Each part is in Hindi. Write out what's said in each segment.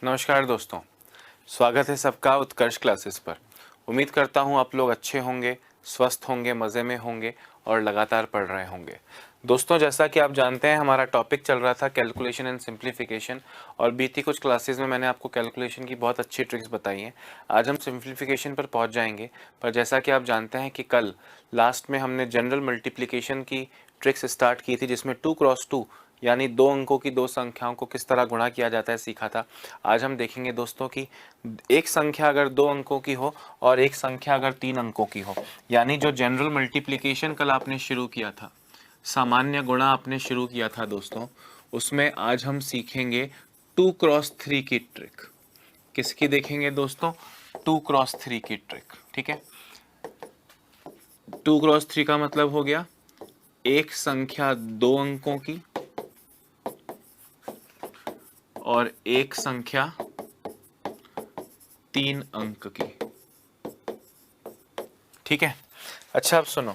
नमस्कार दोस्तों, स्वागत है सबका उत्कर्ष क्लासेस पर। उम्मीद करता हूँ आप लोग अच्छे होंगे, स्वस्थ होंगे, मज़े में होंगे और लगातार पढ़ रहे होंगे। दोस्तों, जैसा कि आप जानते हैं हमारा टॉपिक चल रहा था कैलकुलेशन एंड सिंप्लीफिकेशन, और बीती कुछ क्लासेस में मैंने आपको कैलकुलेशन की बहुत अच्छी ट्रिक्स बताई हैं। आज हम सिंप्लीफिकेशन पर पहुंच जाएंगे, पर जैसा कि आप जानते हैं कि कल लास्ट में हमने जनरल मल्टीप्लिकेशन की ट्रिक्स स्टार्ट की थी, जिसमें 2x2 यानी 2 अंकों की 2 संख्याओं को किस तरह गुणा किया जाता है सीखा था। आज हम देखेंगे दोस्तों कि एक संख्या अगर 2 अंकों की हो और एक संख्या अगर 3 अंकों की हो, यानी जो जनरल मल्टीप्लिकेशन कल आपने शुरू किया था, सामान्य गुणा आपने शुरू किया था दोस्तों, उसमें आज हम सीखेंगे 2x3 की ट्रिक। किसकी देखेंगे दोस्तों? 2x3 की ट्रिक। ठीक है, 2x3 का मतलब हो गया एक संख्या 2 अंकों की और एक संख्या 3 अंक की। ठीक है, अच्छा अब सुनो,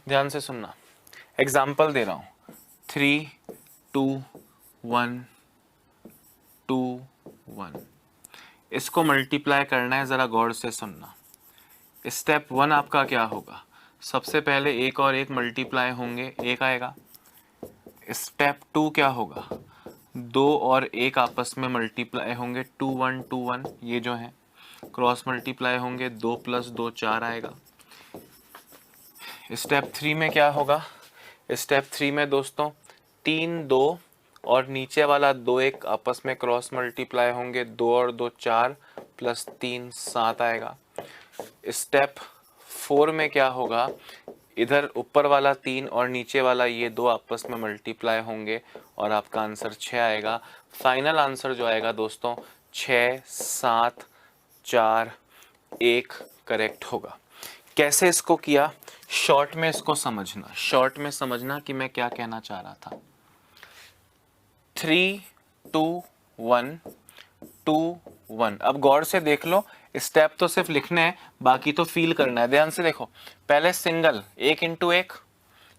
ध्यान से सुनना। एग्जाम्पल दे रहा हूं, 3 2 1 2 1। इसको मल्टीप्लाई करना है, जरा गौर से सुनना। स्टेप 1 आपका क्या होगा? सबसे पहले एक और एक मल्टीप्लाई होंगे, एक आएगा। स्टेप 2 क्या होगा? 2 और एक आपस में मल्टीप्लाई होंगे, 2 1 2 1, ये जो है क्रॉस मल्टीप्लाई होंगे, 2 + 2 4 आएगा। स्टेप 3 में क्या होगा? स्टेप 3 में दोस्तों 3 2 और नीचे वाला 2 1 आपस में क्रॉस मल्टीप्लाई होंगे, 2 और 2 4 + 3 7 आएगा। स्टेप 4 में क्या होगा? इधर ऊपर वाला 3 और नीचे वाला ये 2 आपस में मल्टीप्लाई होंगे और आपका आंसर 6 आएगा। फाइनल आंसर जो आएगा दोस्तों 6 7 4 1 करेक्ट होगा। कैसे इसको किया? शॉर्ट में इसको समझना, शॉर्ट में समझना कि मैं क्या कहना चाह रहा था। 3 2 1 2 1। अब गौर से देख लो, स्टेप तो सिर्फ लिखने हैं, बाकी तो फील करना है। ध्यान से देखो, पहले सिंगल 1 × 1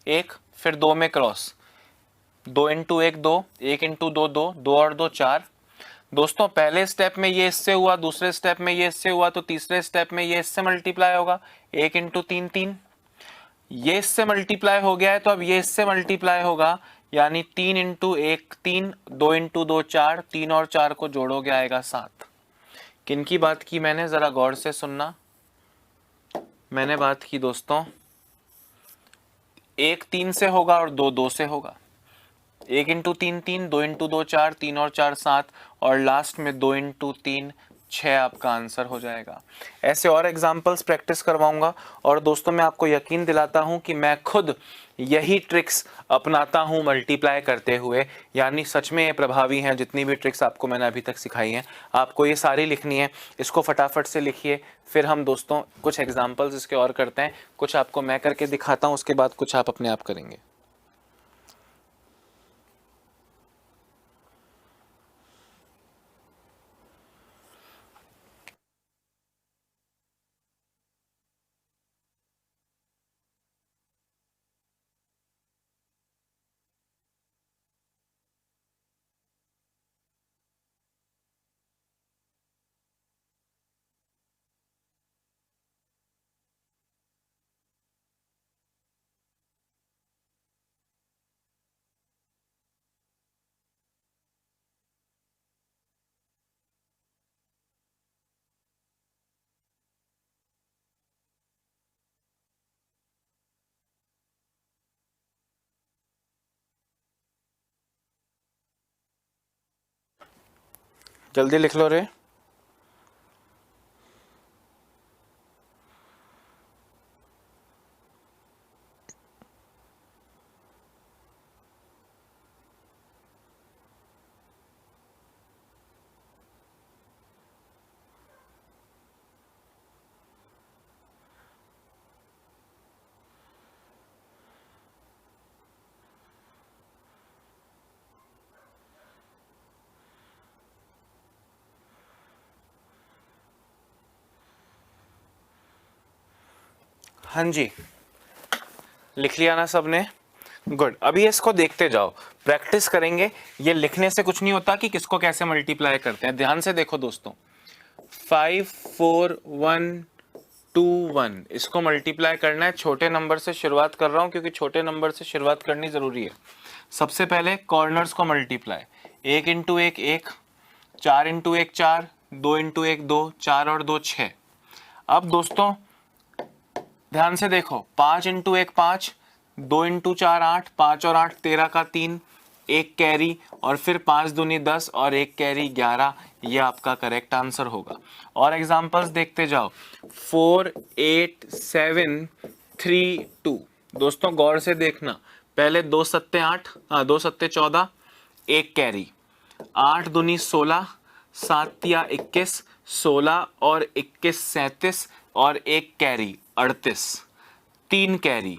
1, फिर 2 में क्रॉस 2 × 1 2, 1 × 2 2, 2 और 2 4। दोस्तों पहले स्टेप में ये इससे हुआ, दूसरे स्टेप में ये इससे हुआ, तो तीसरे स्टेप में ये इससे मल्टीप्लाई होगा, 1 × 3 3। ये इससे मल्टीप्लाई हो गया है, तो अब ये इससे मल्टीप्लाई होगा, यानी 3 × 1 3, 2 × 2 4, 3 और 4 को जोड़ोगे आएगा 7। किनकी बात की मैंने? जरा गौर से सुनना। मैंने बात की दोस्तों, 1 3 से होगा और 2 2 से होगा। 1 × 3 3, 2 × 2 4, 3 और 4 7, और लास्ट में 2 × 3 6 आपका आंसर हो जाएगा। ऐसे और एग्जाम्पल्स प्रैक्टिस करवाऊंगा, और दोस्तों मैं आपको यकीन दिलाता हूं कि मैं खुद यही ट्रिक्स अपनाता हूं मल्टीप्लाई करते हुए, यानी सच में ये प्रभावी हैं। जितनी भी ट्रिक्स आपको मैंने अभी तक सिखाई हैं, आपको ये सारी लिखनी है। इसको फटाफट से लिखिए, फिर हम दोस्तों कुछ एग्जाम्पल्स इसके और करते हैं। कुछ आपको मैं करके दिखाता हूँ, उसके बाद कुछ आप अपने आप करेंगे। जल्दी लिख लो रे। हाँ जी, लिख लिया ना सबने? गुड, अभी इसको देखते जाओ, प्रैक्टिस करेंगे। ये लिखने से कुछ नहीं होता कि किसको कैसे मल्टीप्लाई करते हैं। ध्यान से देखो दोस्तों, 5 4 1 2 1 इसको मल्टीप्लाई करना है। छोटे नंबर से शुरुआत कर रहा हूं क्योंकि छोटे नंबर से शुरुआत करनी जरूरी है। सबसे पहले कॉर्नर्स को मल्टीप्लाई, 1 इंटू 1 1, 4 इंटू 1 4, 2 इंटू 1 2, 4 और 2 6। अब दोस्तों ध्यान से देखो, 5 इंटू 1 5, 2 इंटू 4 8, 5 और 8 13 का 3, एक कैरी, और फिर 5 दूनी 10 और एक कैरी 11। ये आपका करेक्ट आंसर होगा। और एग्जांपल्स देखते जाओ, 4 8 7 3 2। दोस्तों गौर से देखना, पहले 2 सत्ते 8, 2 सत्ते 14, एक कैरी, 8 दूनी 16, 7 तिया 21, 16 और 21 37 और एक कैरी 38, तीन कैरी,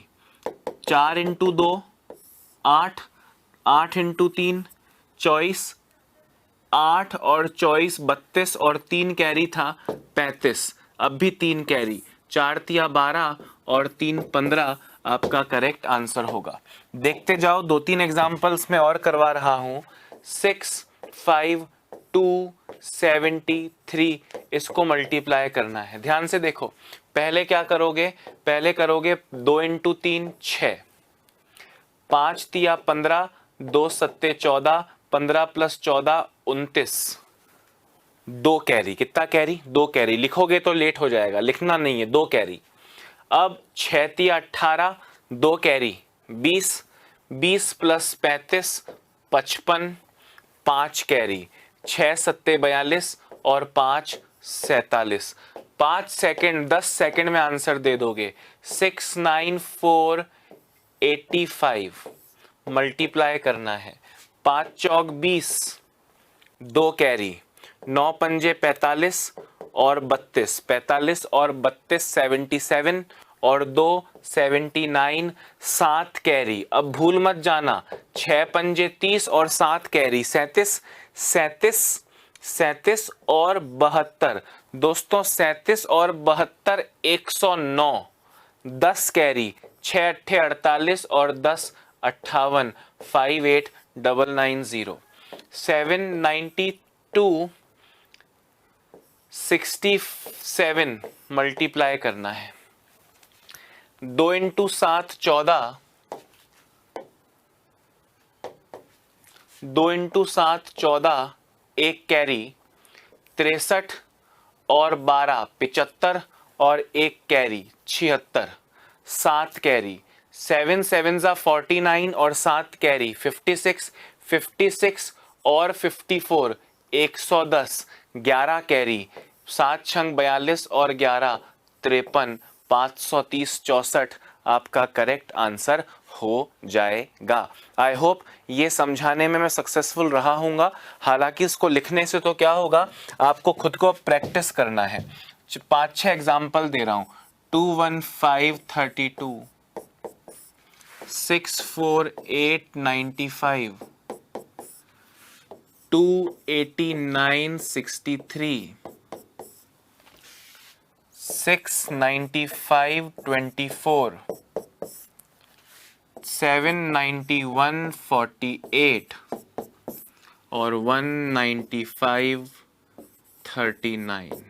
4 इंटू 2 8, 8 इंटू 3 24, 8 और 24 32 और तीन कैरी था 35। अब भी तीन कैरी, 4 तिया 12 और 3 15 आपका करेक्ट आंसर होगा। देखते जाओ, 2-3 एग्जांपल्स में और करवा रहा हूं। 6 5 2 73 इसको मल्टीप्लाई करना है। ध्यान से देखो, पहले क्या करोगे, पहले करोगे 2 इंटू 3 6, 5 तिया 15, 2 सत्ते 14, 15 प्लस 14 29, दो कैरी, कितना कैरी, दो कैरी। लिखोगे तो लेट हो जाएगा, लिखना नहीं है, दो कैरी। अब 6 तिया 18, दो कैरी 20, 20 प्लस 35 55, पांच कैरी, 6 सत्ते 42 और 5 47। 5 सेकंड 10 सेकंड में आंसर दे दोगे। 6 9 4 85 मल्टीप्लाई करना है। 5 चौक 20, दो कैरी, 9 पंजे 45 और 32, 45 और 32 77 और 2 79, 7 कैरी। अब भूल मत जाना, 6 पंजे 30 और 7 कैरी 37, 37 37 और 72। दोस्तों 37 और 72 109, 10 कैरी, 6 अट्ठे 48 और 10 58, 58990, 792 67 मल्टीप्लाई करना है। 2 इंटू 7 14, 2 इंटू 7 14, एक कैरी 63 और 12 75 और एक कैरी 76, 7 कैरी, 7 7 जा 49 और 7 कैरी 56, 56 और 54 110, 11 कैरी, 7 छंग 42 और 11 53, 530 64 आपका करेक्ट आंसर हो जाएगा। आई होप ये समझाने में मैं सक्सेसफुल रहा हूँगा। हालांकि इसको लिखने से तो क्या होगा, आपको खुद को प्रैक्टिस करना है। 5-6 एग्जाम्पल दे रहा हूँ। 215 32, 648 95, 289 63, 695 24, 791 48 और 195 39।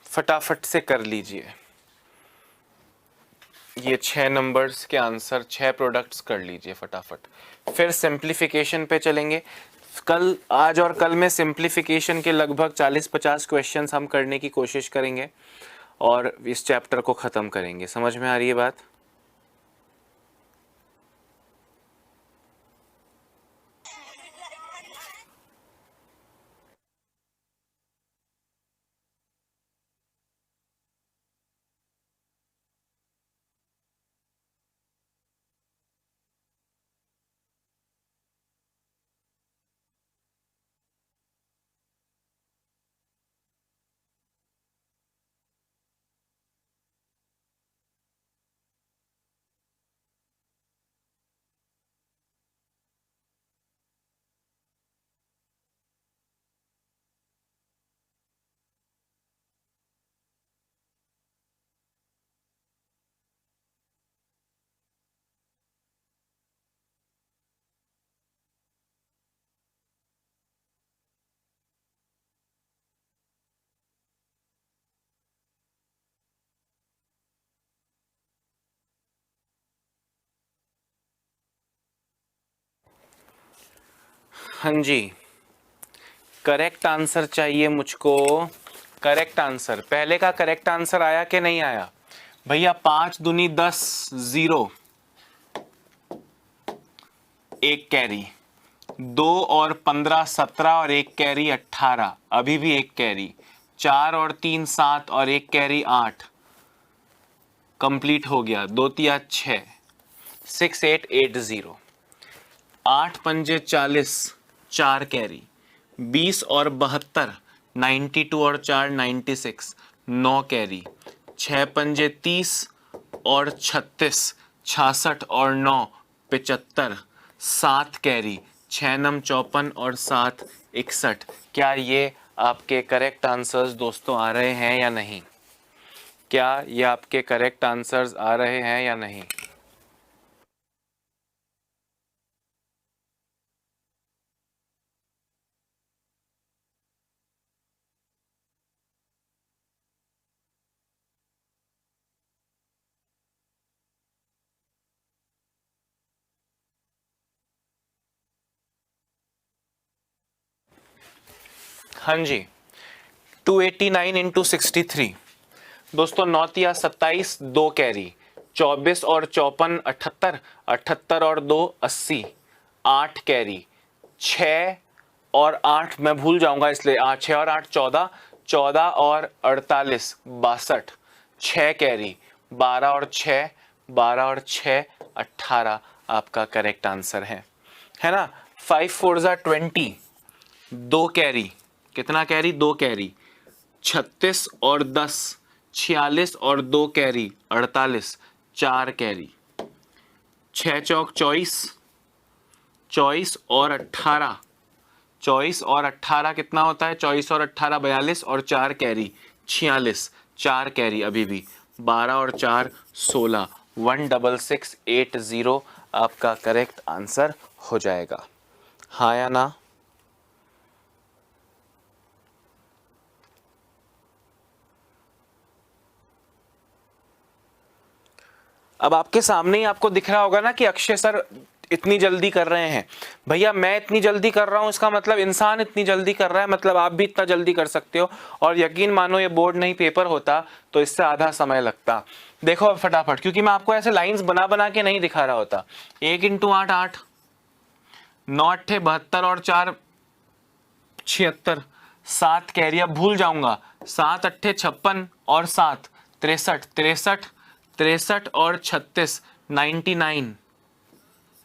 फटाफट से कर लीजिए। ये 6 नंबर्स के आंसर, 6 प्रोडक्ट्स कर लीजिए फटाफट। फिर सिंप्लीफिकेशन पे चलेंगे। कल, आज और कल में सिंप्लीफिकेशन के लगभग 40-50 क्वेश्चंस हम करने की कोशिश करेंगे और इस चैप्टर को ख़त्म करेंगे। समझ में आ रही है बात? हाँ जी, करेक्ट आंसर चाहिए मुझको। करेक्ट आंसर, पहले का करेक्ट आंसर आया कि नहीं आया भैया? 5 दूनी 10, 0, 1 कैरी। 2 और 15 17 और 1 कैरी 18, अभी भी 1 कैरी। 4 और 3 7 और 1 कैरी 8, कंप्लीट हो गया। 2 तिया 6, 6 8 8 0। 8 पंजे 40, 4 कैरी। 20 और 72, 92 और 4 96, 9 कैरी। 6 पंजे 30 और 36, 66 और 9 75, 7 कैरी। 6 नम 54 और 7 61। क्या ये आपके करेक्ट आंसर्स दोस्तों आ रहे हैं या नहीं? क्या ये आपके करेक्ट आंसर्स आ रहे हैं या नहीं? हाँ जी, 289 इंटू 63 दोस्तों। 9 तिया 27, 2 कैरी। 24 और 54 78, 78 और 2 80, 8 कैरी। 6 और 8 मैं भूल जाऊंगा इसलिए 6 और 8 14, 14 और 48 62, 6 कैरी। 12 और 6, 12 और 6 18 आपका करेक्ट आंसर है ना? 5 4 20, 2 कैरी। कितना कैरी? 2 कैरी। 36 और 10, 46 और 2 कैरी 48, 4 कैरी। 6 चौक 24, 24 और 18, 24 और 18 कितना होता है? 24 और 18 42 और 4 कैरी 46, 4 कैरी अभी भी। 12 और 4 16, 16680 आपका करेक्ट आंसर हो जाएगा। हाँ या ना? अब आपके सामने ही आपको दिख रहा होगा ना कि अक्षय सर इतनी जल्दी कर रहे हैं। भैया मैं इतनी जल्दी कर रहा हूं, इसका मतलब इंसान इतनी जल्दी कर रहा है, मतलब आप भी इतना जल्दी कर सकते हो। और यकीन मानो ये बोर्ड नहीं पेपर होता तो इससे आधा समय लगता। देखो अब फटाफट, क्योंकि मैं आपको ऐसे लाइंस बना बना के नहीं दिखा रहा होता। 1 इंटू 8 8, 9 अट्ठे 72 और 4 76, 7 कैरी। अब भूल जाऊंगा। 7 अट्ठे 56 और 7 63, 63 63 और 36 99,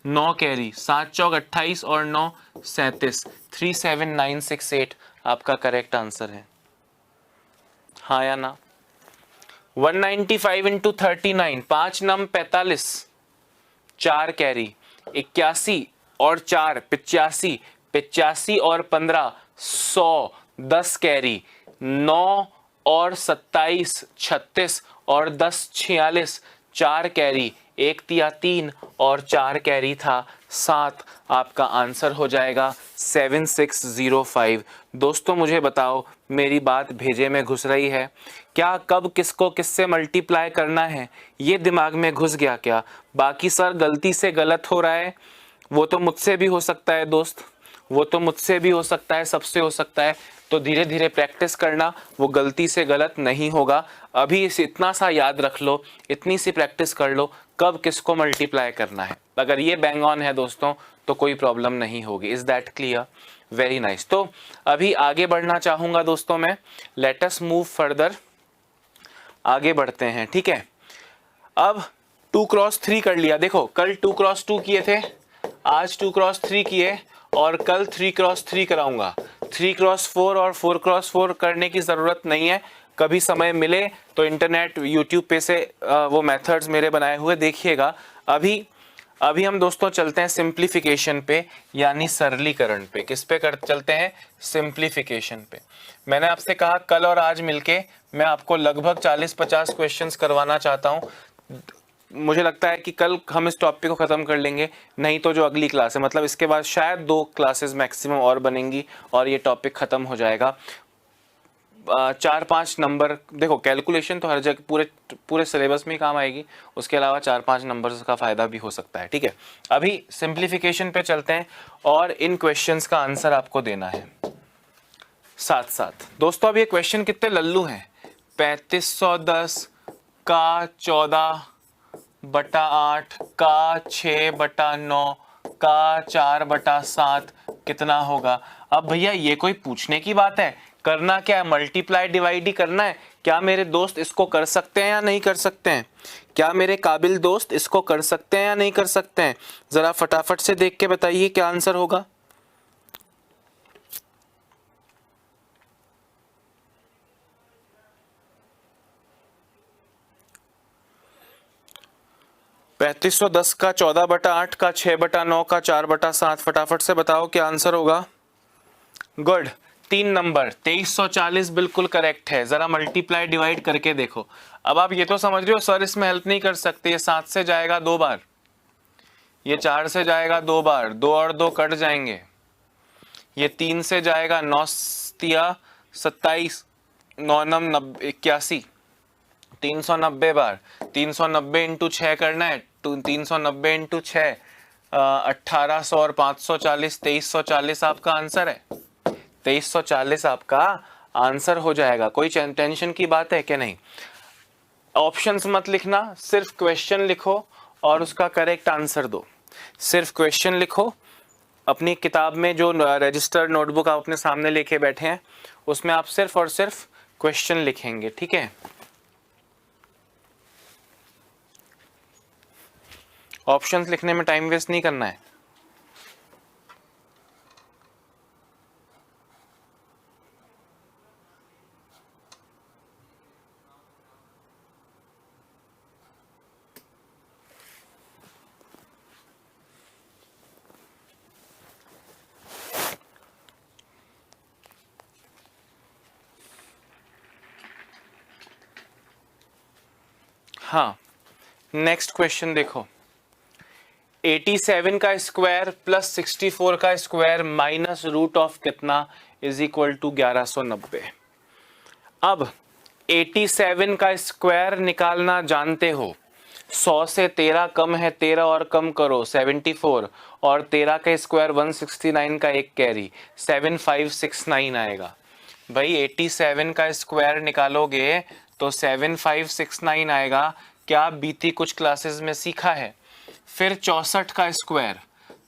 9 कैरी। 7 चौक 28 और 9 37, 37968 आपका करेक्ट आंसर है। हाँ या ना? 195 इंटू 39, 5 नम 45, 4 कैरी। 81 और 4 85, 85 और 15 100, 10 कैरी। 9 और 27 36 और 10 46, 4 कैरी। 1 तिया 3 और 4 कैरी था 7, आपका आंसर हो जाएगा 7605। दोस्तों मुझे बताओ, मेरी बात भेजे में घुस रही है क्या? कब किसको किससे मल्टीप्लाई करना है ये दिमाग में घुस गया क्या? बाकी सर गलती से गलत हो रहा है, वो तो मुझसे भी हो सकता है दोस्त, वो तो मुझसे भी हो सकता है, सबसे हो सकता है। तो धीरे धीरे प्रैक्टिस करना, वो गलती से गलत नहीं होगा। अभी इस इतना सा याद रख लो, इतनी सी प्रैक्टिस कर लो, कब किसको मल्टीप्लाई करना है। अगर ये बैंग ऑन है दोस्तों तो कोई प्रॉब्लम नहीं होगी। Is that clear? Very nice. तो अभी आगे बढ़ना चाहूंगा दोस्तों मैं। लेट अस मूव फर्दर, आगे बढ़ते हैं, ठीक है। अब 2 क्रॉस 3 कर लिया। देखो कल 2 क्रॉस 2 किए थे, आज 2 क्रॉस 3 किए, और कल 3 क्रॉस 3 कराऊंगा। 3 क्रॉस 4 और 4 क्रॉस 4 करने की ज़रूरत नहीं है। कभी समय मिले तो इंटरनेट यूट्यूब पे से वो मेथड्स मेरे बनाए हुए देखिएगा। अभी हम दोस्तों चलते हैं सिंप्लीफिकेशन पे, यानी सरलीकरण पे। किस पे चलते हैं? सिंप्लीफिकेशन पे। मैंने आपसे कहा कल और आज मिलके मैं आपको लगभग 40-50 क्वेश्चंस करवाना चाहता हूँ। मुझे लगता है कि कल हम इस टॉपिक को ख़त्म कर लेंगे, नहीं तो जो अगली क्लास है, मतलब इसके बाद शायद 2 क्लासेस मैक्सिमम और बनेंगी और ये टॉपिक ख़त्म हो जाएगा। 4-5 नंबर, देखो कैलकुलेशन तो हर जगह पूरे पूरे सिलेबस में ही काम आएगी, उसके अलावा 4-5 नंबर्स का फ़ायदा भी हो सकता है। ठीक है, अभी सिंप्लीफिकेशन पे चलते हैं और इन क्वेश्चंस का आंसर आपको देना है साथ साथ। दोस्तों अब ये क्वेश्चन कितने लल्लू हैं, 3510 का 14/8 का 6/9 का 4/7 कितना होगा। अब भैया ये कोई पूछने की बात है, करना क्या है, मल्टीप्लाई डिवाइड ही करना है। क्या मेरे दोस्त इसको कर सकते हैं या नहीं कर सकते हैं, क्या मेरे काबिल दोस्त इसको कर सकते हैं या नहीं कर सकते हैं, जरा फटाफट से देख के बताइए क्या आंसर होगा। पैंतीस सौ दस का 14/8 का 6/9 का 4/7, फटाफट से बताओ क्या आंसर होगा। गुड, 3 नंबर 2340 बिल्कुल करेक्ट है। जरा मल्टीप्लाई डिवाइड करके देखो। अब आप ये तो समझ रहे हो सर इसमें हेल्प नहीं कर सकते, ये 7 से जाएगा 2 बार, ये 4 से जाएगा 2 बार, 2 और 2 कट जाएंगे, ये 3 से जाएगा 9 तिया 27, 9 9 81, 390 बार, 390 इंटू 6 करना है, 390 इंटू 6 1800 और 540, 2340 आपका आंसर है। 2340 आपका आंसर हो जाएगा। कोई टेंशन की बात है क्या, नहीं। ऑप्शंस मत लिखना, सिर्फ क्वेश्चन लिखो और उसका करेक्ट आंसर दो। सिर्फ क्वेश्चन लिखो, अपनी किताब में जो रजिस्टर्ड नोटबुक आप अपने सामने लेके बैठे हैं उसमें आप सिर्फ और सिर्फ क्वेश्चन लिखेंगे, ठीक है। ऑप्शंस लिखने में टाइम वेस्ट नहीं करना है। हाँ, नेक्स्ट क्वेश्चन देखो, 87 का स्क्वायर प्लस 64 का स्क्वायर माइनस रूट ऑफ कितना इज इक्वल टू 1190। अब 87 का स्क्वायर निकालना जानते हो, 100 से 13 कम है, 13 और कम करो 74, और 13 का स्क्वायर 169 का एक कैरी 7569 आएगा। भाई 87 का स्क्वायर निकालोगे तो 7569 आएगा। क्या बीती कुछ क्लासेस में सीखा है। फिर 64 का स्क्वायर,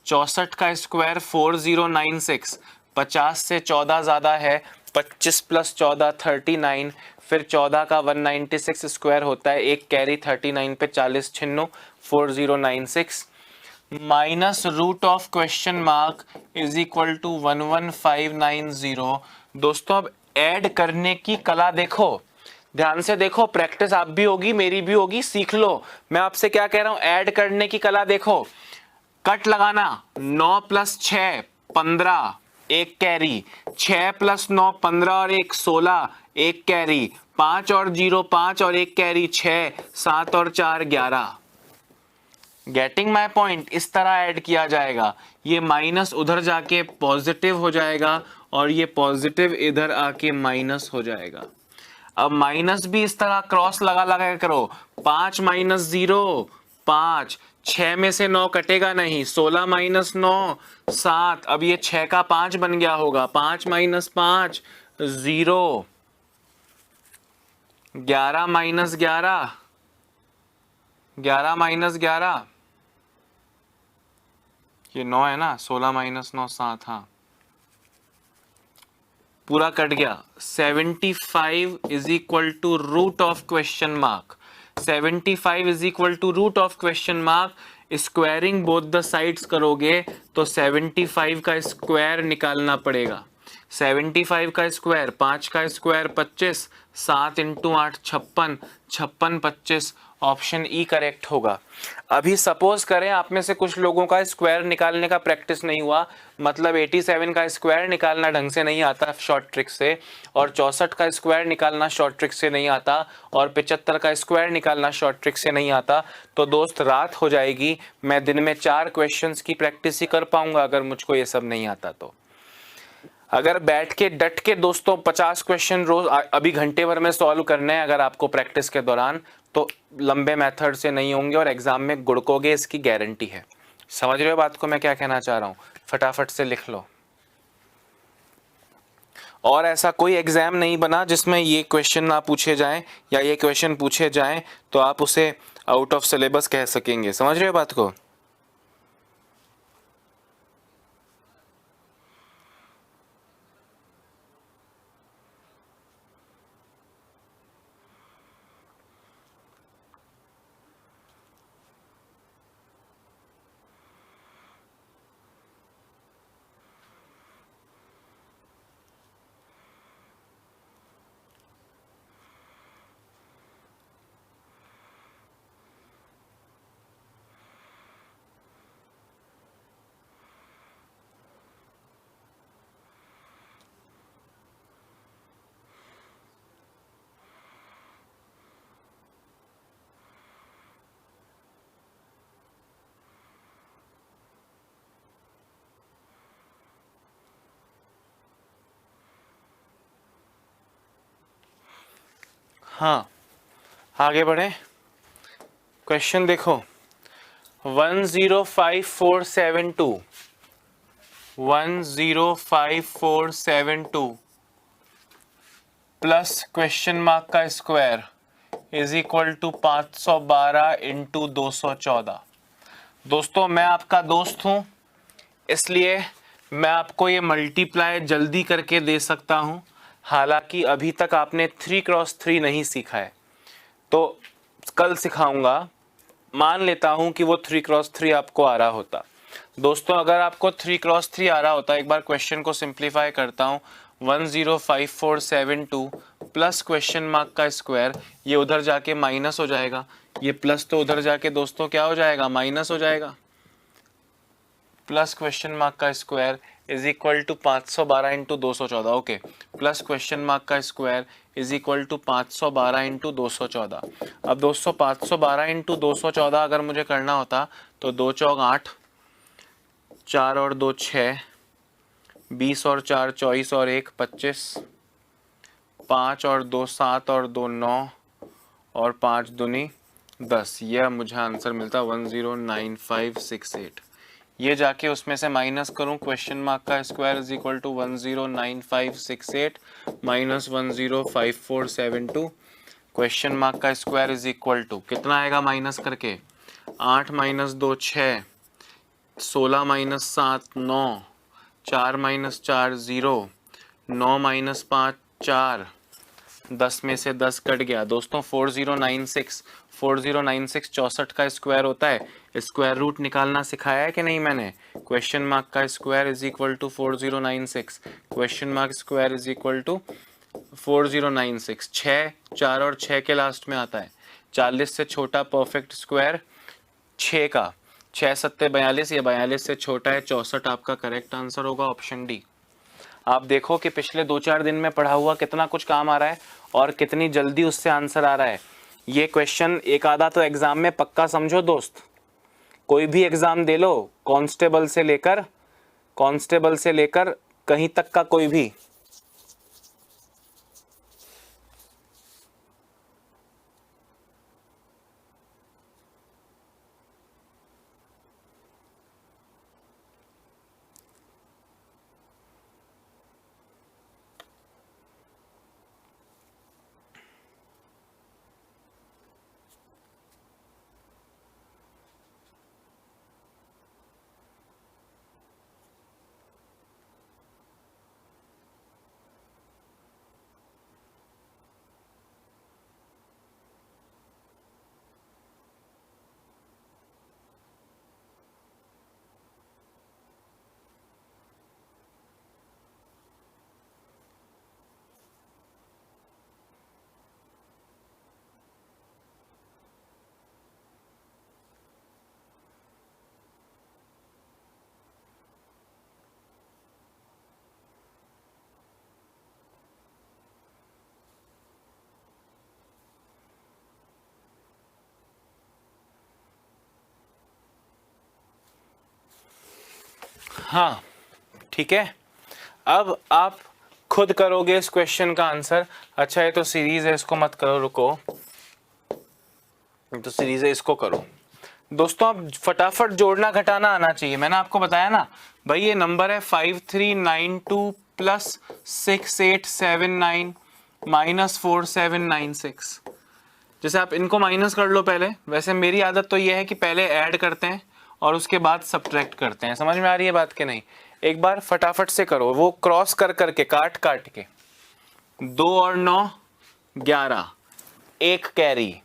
64 का स्क्वायर 4096, 50 से 14 ज़्यादा है, 25 प्लस 14 39, फिर 14 का 196 स्क्वायर होता है, एक कैरी 39 पे 40 छिन्नू 4096, minus root of question mark is equal to 11590। दोस्तों अब ऐड करने की कला देखो, ध्यान से देखो, प्रैक्टिस आप भी होगी मेरी भी होगी, सीख लो। मैं आपसे क्या कह रहा हूं, ऐड करने की कला देखो। कट लगाना, 9 प्लस 6 15, एक कैरी, 6 प्लस 9 15 और 1 16, एक कैरी, 5 और 0 5 और एक कैरी 6, 7 और 4 11। गेटिंग माई पॉइंट, इस तरह ऐड किया जाएगा। ये माइनस उधर जाके पॉजिटिव हो जाएगा और ये पॉजिटिव इधर आके माइनस हो जाएगा। अब माइनस भी इस तरह क्रॉस लगा लगा करो, 5 माइनस 0 5, 6 में से 9 कटेगा नहीं, 16 माइनस 9 7, अब ये 6 का 5 बन गया होगा, 5 माइनस 5 0, 11 माइनस 11, 11 माइनस 11, ये 9 है ना, 16 माइनस 9 7, हाँ पूरा कट गया। 75 is equal to root of question mark, 75 is equal to root of question mark. Squaring both the sides करोगे तो 75 का स्क्वायर निकालना पड़ेगा। 75 का स्क्वायर, 5 का square 25, 7 into 8 56, 56 25, option E correct होगा। अभी सपोज करें आप में से कुछ लोगों का स्क्वायर निकालने का प्रैक्टिस नहीं हुआ, मतलब 87 का स्क्वायर निकालना ढंग से नहीं आता शॉर्ट ट्रिक से, और 64 का स्क्वायर निकालना शॉर्ट ट्रिक से नहीं आता, और 75 का स्क्वायर निकालना शॉर्ट ट्रिक से नहीं आता, तो दोस्त रात हो जाएगी। मैं दिन में 4 क्वेश्चंस की प्रैक्टिस ही कर पाऊंगा अगर मुझको ये सब नहीं आता तो। अगर बैठ के डट के दोस्तों 50 क्वेश्चन रोज अभी घंटे भर में सॉल्व करने हैं अगर आपको प्रैक्टिस के दौरान, तो लंबे मेथड से नहीं होंगे और एग्जाम में गुड़कोगे, इसकी गारंटी है। समझ रहे हो बात को मैं क्या कहना चाह रहा हूँ? फटाफट से लिख लो। और ऐसा कोई एग्जाम नहीं बना जिसमें ये क्वेश्चन ना पूछे जाएं, या ये क्वेश्चन पूछे जाएं तो आप उसे आउट ऑफ सिलेबस कह सकेंगे। समझ रहे हो बात को? हाँ, आगे बढ़े। क्वेश्चन देखो, 105472 105472 प्लस क्वेश्चन मार्क का square is equal to 512 into 214। दोस्तों मैं आपका दोस्त हूं, इसलिए मैं आपको ये मल्टीप्लाई जल्दी करके दे सकता हूं। हालांकि अभी तक आपने 3x3 नहीं सीखा है, तो कल सिखाऊंगा। मान लेता हूं कि वो 3x3 आपको आ रहा होता। दोस्तों अगर आपको 3x3 आ रहा होता, एक बार क्वेश्चन को सिंप्लीफाई करता हूं। 105472 प्लस क्वेश्चन मार्क का स्क्वायर, ये उधर जाके माइनस हो जाएगा, ये प्लस तो उधर जाके दोस्तों क्या हो जाएगा, माइनस हो जाएगा। प्लस क्वेश्चन मार्क का square is equal to 512 into 214। Okay, plus question mark का square is equal to 512 into 214। अब दोस्तों 512 इंटू 214 अगर मुझे करना होता तो 2 चौक 8, 4 और 2 6, 20 और 4 24 और 1 25, 5 और 2 7 और 2 9 और 5 दूनी 10। यह मुझे आंसर मिलता 109568। ये जाके उसमें से माइनस करूं, क्वेश्चन मार्क का square is equal to 109568 minus 105472। Question mark का स्क्वायर इज इक्वल टू कितना आएगा माइनस करके, 8 माइनस 2 6, 16 माइनस 7 9, 4 माइनस 4 0, 9 माइनस 5 4, 10 में से 10 कट गया दोस्तों 4096। 4096 64 का स्क्वायर होता है। स्क्वायर रूट निकालना सिखाया है कि नहीं मैंने? क्वेश्चन मार्क का square is equal to 4096, question mark square is equal to 4096। 6 4 और 6 के लास्ट में आता है। 40 से छोटा परफेक्ट स्क्वायर 6 का, 6 सत्ते 42, या 42 से छोटा है 64। आपका करेक्ट आंसर होगा ऑप्शन डी। आप देखो कि पिछले 2-4 दिन में पढ़ा हुआ कितना कुछ काम आ रहा है और कितनी जल्दी उससे आंसर आ रहा है। ये क्वेश्चन एक आधा तो एग्जाम में पक्का समझो दोस्त। कोई भी एग्जाम दे लो, कांस्टेबल से लेकर कहीं तक का कोई भी। हाँ ठीक है, अब आप खुद करोगे इस क्वेश्चन का आंसर। अच्छा ये तो सीरीज है, इसको मत करो, रुको, तो सीरीज है, इसको करो। दोस्तों अब फटाफट जोड़ना घटाना आना चाहिए। मैंने आपको बताया ना भाई, ये नंबर है 5392 प्लस 6879 माइनस 4796। जैसे आप इनको माइनस कर लो पहले, वैसे मेरी आदत तो ये है कि पहले ऐड करते हैं और उसके बाद सब्ट्रैक्ट करते हैं। समझ में आ रही है बात कि नहीं? एक बार फटाफट से करो, वो क्रॉस कर करके, काट काट के। 2 और 9 11, एक कैरी,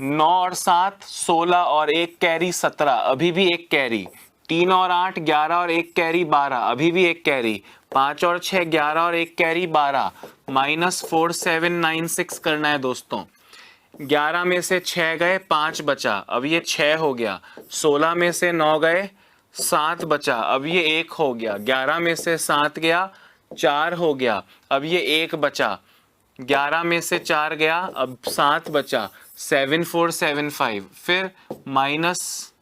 9 और 7 16 और एक कैरी 17, अभी भी एक कैरी। 3 और 8 11 और एक कैरी 12, अभी भी एक कैरी। 5 और 6 11 और एक कैरी 12, माइनस 4796 करना है दोस्तों। 11 में से 6 गए, 5 बचा, अब ये 6 हो गया। 16 में से 9 गए, 7 बचा, अब ये 1 हो गया। 11 में से 7 गया, 4 हो गया, अब ये 1 बचा। 11 में से 4 गया, अब 7 बचा, 7475। फिर माइनस,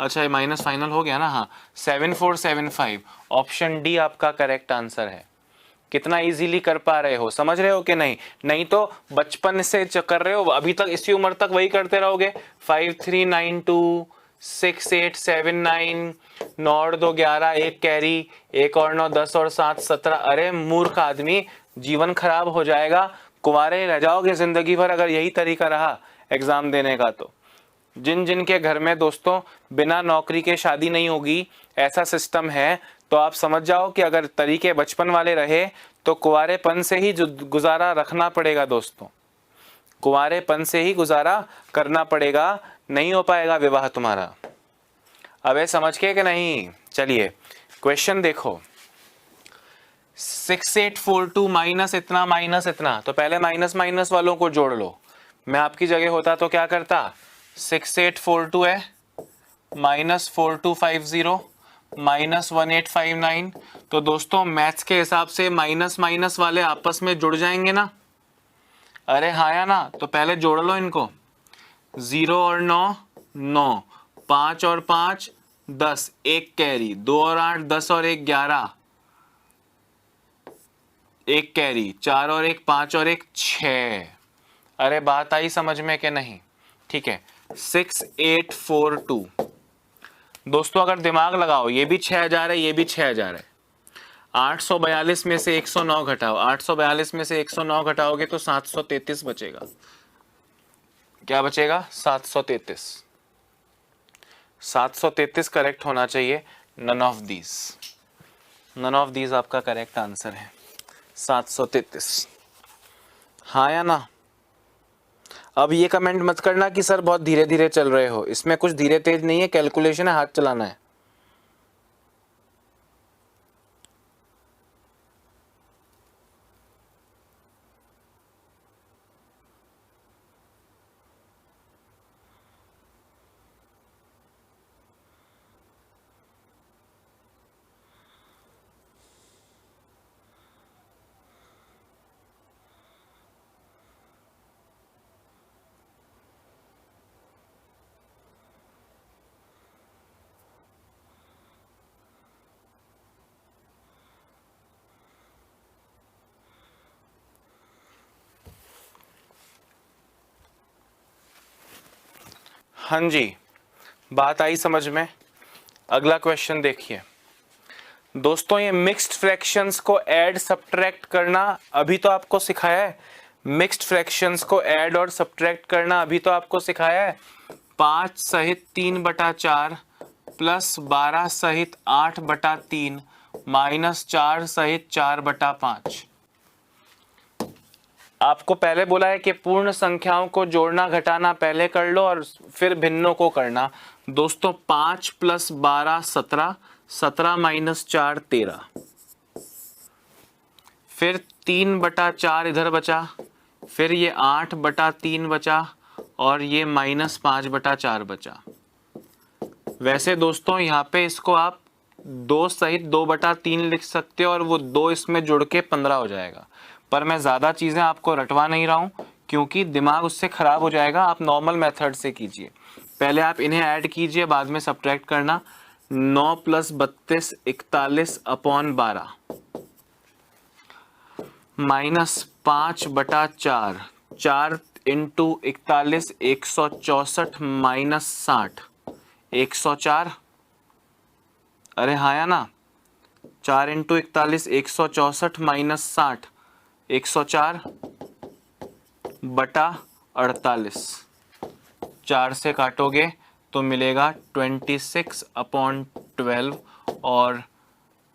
अच्छा ये माइनस फाइनल हो गया ना, हाँ 7475। ऑप्शन डी आपका करेक्ट आंसर है। कितना इजीली कर पा रहे हो, समझ रहे हो कि नहीं? नहीं तो बचपन से कर रहे हो, अभी तक इसी उम्र तक वही करते रहोगे। 5392 6879, 9 और 2 11, एक कैरी, 1 और 9 10 और 7 17। अरे मूर्ख आदमी, जीवन खराब हो जाएगा, कुंवारे रह जाओगे जिंदगी भर अगर यही तरीका रहा एग्जाम देने का। तो जिन जिन के घर में दोस्तों बिना नौकरी के शादी नहीं होगी, ऐसा सिस्टम है, तो आप समझ जाओ कि अगर तरीके बचपन वाले रहे तो कुंवारेपन से ही गुजारा रखना पड़ेगा दोस्तों, कुंवारेपन से ही गुजारा करना पड़ेगा, नहीं हो पाएगा विवाह तुम्हारा। अबे समझ के कि नहीं? चलिए क्वेश्चन देखो। 6842 माइनस इतना, तो पहले माइनस माइनस वालों को जोड़ लो। मैं आपकी जगह होता तो क्या करता? 6842 है माइनस 4250 माइनस 1859। तो दोस्तों मैथ्स के हिसाब से माइनस माइनस वाले आपस में जुड़ जाएंगे ना? अरे हाँ या ना? तो पहले जोड़ लो इनको। 0 और 9 9, 5 और 5 10, एक कैरी, 2 और 8 10 और 1 11, एक कैरी, 4 और 1 5 और 1 6। अरे बात आई समझ में कि नहीं? ठीक है। 6842 दोस्तों अगर दिमाग लगाओ, ये भी 6000 है, ये भी 6000 है। 842 में से 109 घटाओ, 842 में से 109 घटाओगे तो 733 बचेगा। क्या बचेगा? 733। 733 करेक्ट होना चाहिए। नन ऑफ दीज आपका करेक्ट आंसर है। 733, हाँ या ना? अब ये कमेंट मत करना कि सर बहुत धीरे धीरे चल रहे हो, इसमें कुछ धीरे तेज नहीं है, कैलकुलेशन है, हाथ चलाना है। हाँ जी, बात आई समझ में। अगला क्वेश्चन देखिए दोस्तों, ये मिक्स्ड फ्रैक्शंस को ऐड सब्ट्रैक्ट करना अभी तो आपको सिखाया है। मिक्स्ड फ्रैक्शंस को ऐड और सब्ट्रैक्ट करना अभी तो आपको सिखाया है। 5 सहित 3/4 प्लस 12 सहित 8/3 माइनस 4 सहित 4/5। आपको पहले बोला है कि पूर्ण संख्याओं को जोड़ना घटाना पहले कर लो और फिर भिन्नों को करना। दोस्तों 5 प्लस 12 17, 17 माइनस 4 13, फिर 3/4 इधर बचा, फिर ये 8/3 बचा और ये माइनस 5/4 बचा। वैसे दोस्तों यहाँ पे इसको आप 2 सहित 2/3 लिख सकते हो और वो 2 इसमें जुड़ के 15 हो जाएगा। पर मैं ज़्यादा चीज़ें आपको रटवा नहीं रहा हूँ क्योंकि दिमाग उससे ख़राब हो जाएगा। आप नॉर्मल मेथड से कीजिए, पहले आप इन्हें ऐड कीजिए, बाद में सब्ट्रैक्ट करना। 9 plus 32 41 upon 12 minus 5/4 4 into 41 164 minus 60 104। अरे हाँ या ना, 4 इंटू 41 164 माइनस 60 104 बटा 48। 4 से काटोगे तो मिलेगा 26/12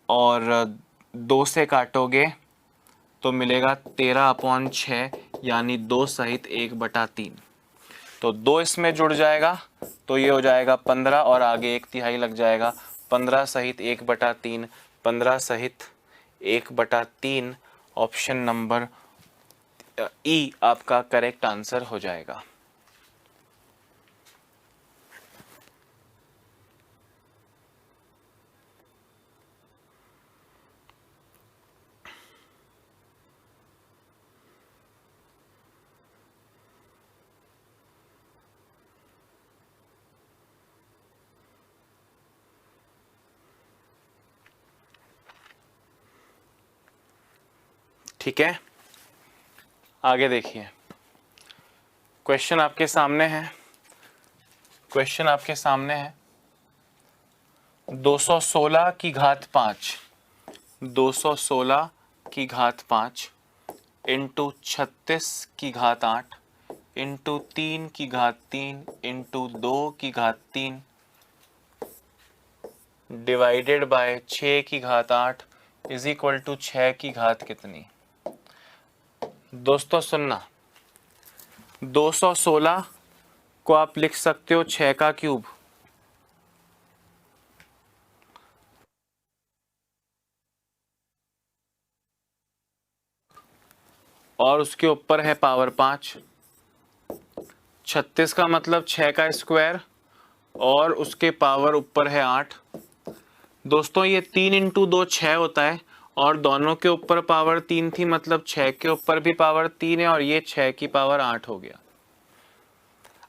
और 2 से काटोगे तो मिलेगा 13/6 यानी 2 सहित 1/3। तो 2 इसमें जुड़ जाएगा तो ये हो जाएगा 15 और आगे 1/3 लग जाएगा। 15 सहित 1/3 15 सहित 1/3 ऑप्शन नंबर ई आपका करेक्ट आंसर हो जाएगा। ठीक है, आगे देखिए। क्वेश्चन आपके सामने है। क्वेश्चन आपके सामने है 216 की घात 5 216 की घात 5 इंटू 36 की घात 8 इंटू 3 की घात 3 इंटू 2 की घात 3 डिवाइडेड बाय 6 की घात 8 इज इक्वल टू 6 की घात कितनी। दोस्तों सुनना, 216 को आप लिख सकते हो 6 का क्यूब और उसके ऊपर है पावर 5। 36 का मतलब 6 का स्क्वायर और उसके पावर ऊपर है 8। दोस्तों ये 3 इंटू 2 6 होता है और दोनों के ऊपर पावर 3 थी, मतलब 6 के ऊपर भी पावर 3 है और ये 6 की पावर 8 हो गया।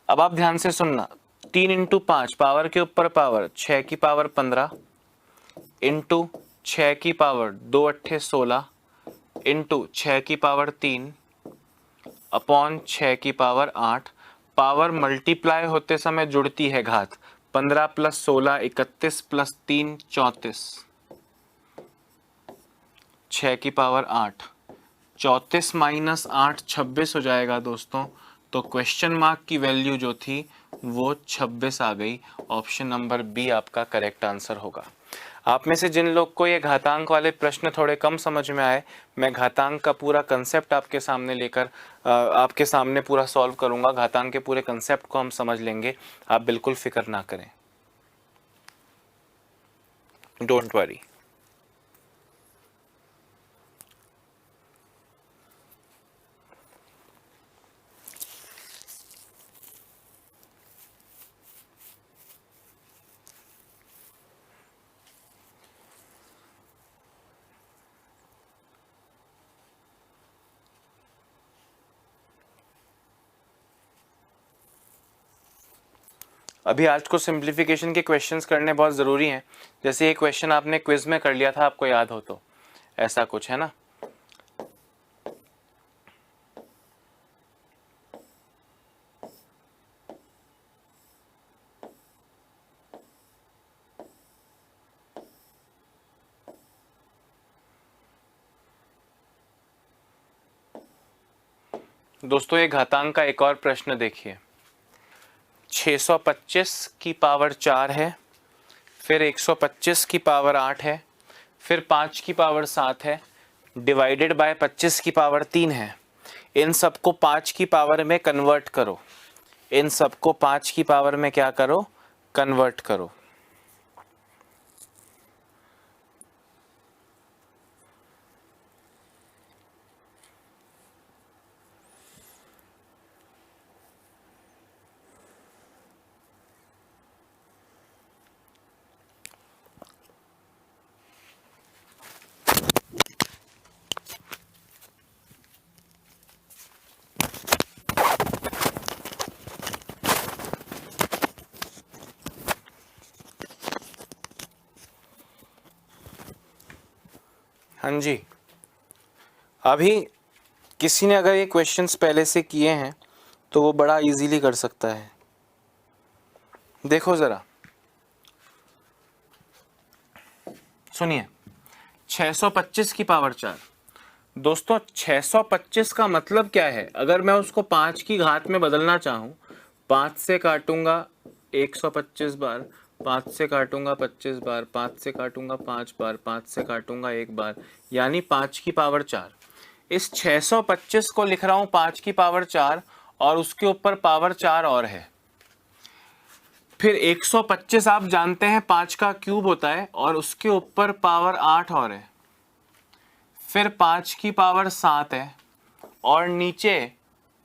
अब आप ध्यान से सुनना, 3 इंटू 5 पावर के ऊपर पावर 6 की पावर 15 इंटू 6 की पावर 2 अट्ठे 16 इंटू 6 की पावर 3 अपॉन 6 की पावर 8। पावर मल्टीप्लाई होते समय जुड़ती है घात। 15 प्लस 16 31 प्लस 3 34 6 की पावर 8 34 माइनस 8 26 हो जाएगा दोस्तों। तो क्वेश्चन मार्क की वैल्यू जो थी वो 26 आ गई। ऑप्शन नंबर बी आपका करेक्ट आंसर होगा। आप में से जिन लोग को ये घातांक वाले प्रश्न थोड़े कम समझ में आए, मैं घातांक का पूरा कंसेप्ट आपके सामने लेकर आपके सामने पूरा सॉल्व करूंगा। घातांक के पूरे कंसेप्ट को हम समझ लेंगे, आप बिल्कुल फिक्र ना करें, डोंट वरी। अभी आज को सिंप्लीफिकेशन के क्वेश्चंस करने बहुत ज़रूरी हैं। जैसे ये क्वेश्चन आपने क्विज में कर लिया था, आपको याद हो तो, ऐसा कुछ है ना। दोस्तों ये घातांक का एक और प्रश्न देखिए। 625 की पावर 4 है, फिर 125 की पावर 8 है, फिर 5 की पावर 7 है, डिवाइडेड बाय 25 की पावर 3 है। इन सबको 5 की पावर में कन्वर्ट करो। इन सबको 5 की पावर में क्या करो, कन्वर्ट करो। हाँ जी, अभी किसी ने अगर ये क्वेश्चंस पहले से किए हैं तो वो बड़ा इजीली कर सकता है। देखो ज़रा, सुनिए, 625 की पावर 4। दोस्तों 625 का मतलब क्या है? अगर मैं उसको 5 की घात में बदलना चाहूँ, 5 से काटूंगा 125 बार, 5 से काटूंगा 25 बार, 5 से काटूंगा 5 बार, 5 से काटूंगा 1 बार, यानी 5 की पावर 4। इस 625 को लिख रहा हूँ 5 की पावर 4 और उसके ऊपर पावर 4 और है। फिर 125 आप जानते हैं 5 का क्यूब होता है और उसके ऊपर पावर 8 और है। फिर 5 की पावर 7 है और नीचे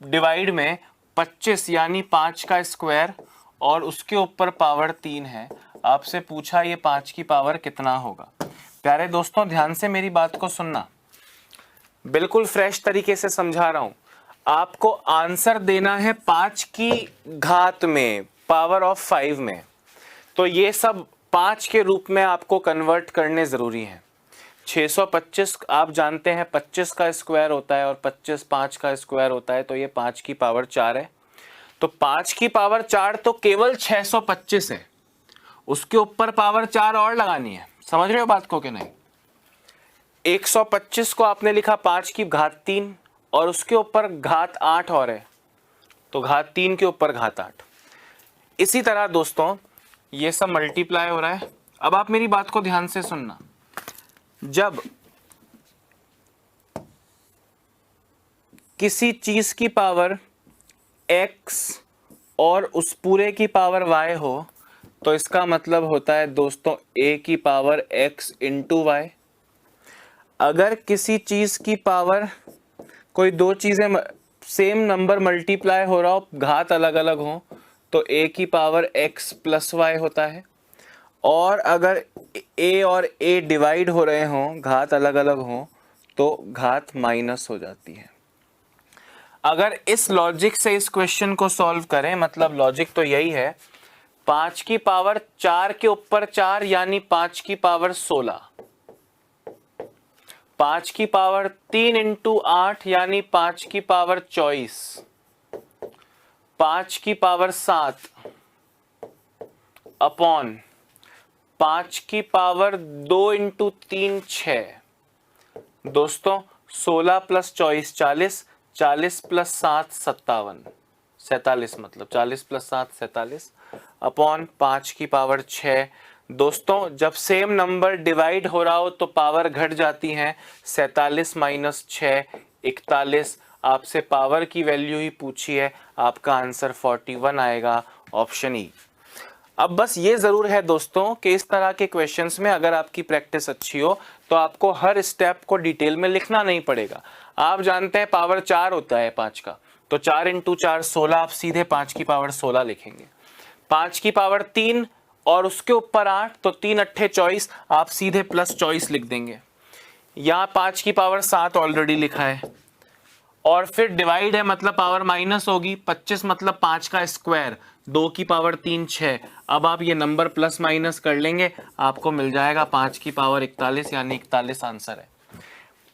डिवाइड में 25 यानी 5 का स्क्वायर और उसके ऊपर पावर 3 है। आपसे पूछा ये 5 की पावर कितना होगा। प्यारे दोस्तों ध्यान से मेरी बात को सुनना, बिल्कुल फ्रेश तरीके से समझा रहा हूं। आपको आंसर देना है 5 की घात में, पावर ऑफ 5 में। तो ये सब 5 के रूप में आपको कन्वर्ट करने जरूरी है। 625 आप जानते हैं 25 का स्क्वायर होता है और 25 5 का स्क्वायर होता है, तो ये 5 की पावर 4 है। तो 5 की पावर 4 तो केवल 625 है, उसके ऊपर पावर 4 और लगानी है। समझ रहे हो बात को कि नहीं? 125 को आपने लिखा 5 की घात 3 और उसके ऊपर घात 8 और है, तो घात 3 के ऊपर घात 8। इसी तरह दोस्तों ये सब मल्टीप्लाई हो रहा है। अब आप मेरी बात को ध्यान से सुनना, जब किसी चीज की पावर x और उस पूरे की पावर y हो तो इसका मतलब होता है दोस्तों a की पावर x इंटू वाई। अगर किसी चीज की पावर, कोई दो चीजें सेम नंबर मल्टीप्लाई हो रहा हो, घात अलग अलग हो, तो a की पावर x प्लस वाई होता है। और अगर a और a डिवाइड हो रहे हों, घात अलग अलग हों, तो घात माइनस हो जाती है। अगर इस लॉजिक से इस क्वेश्चन को सॉल्व करें, मतलब लॉजिक तो यही है, 5 की पावर 4 के ऊपर 4 यानी 5 की पावर 16, 5 की पावर 3 इंटू 8 यानी 5 की पावर 24, 5 की पावर 7 अपॉन 5 की पावर 2 इंटू 3 6। दोस्तों 16 प्लस 24 40, 40 प्लस 7 57, 47, मतलब 40 प्लस 7 47 अपॉन 5 की पावर 6। दोस्तों जब सेम नंबर डिवाइड हो रहा हो तो पावर घट जाती है। 47 माइनस 6 41। आपसे पावर की वैल्यू ही पूछी है, आपका आंसर 41 आएगा, ऑप्शन ई। अब बस ये जरूर है दोस्तों कि इस तरह के क्वेश्चंस में अगर आपकी प्रैक्टिस अच्छी हो तो आपको हर स्टेप को डिटेल में लिखना नहीं पड़ेगा। आप जानते हैं पावर 4 होता है 5 का, तो 4 इंटू 4 16, आप सीधे 5 की पावर 16 लिखेंगे। 5 की पावर 3 और उसके ऊपर 8, तो 3 अट्ठे 24, आप सीधे प्लस 24 लिख देंगे। यहाँ 5 की पावर 7 ऑलरेडी लिखा है और फिर डिवाइड है मतलब पावर माइनस होगी। 25 मतलब 5 का स्क्वायर, 2 की पावर 3 6। अब आप ये नंबर प्लस माइनस कर लेंगे, आपको मिल जाएगा 5 की पावर 41 यानी 41 आंसर है।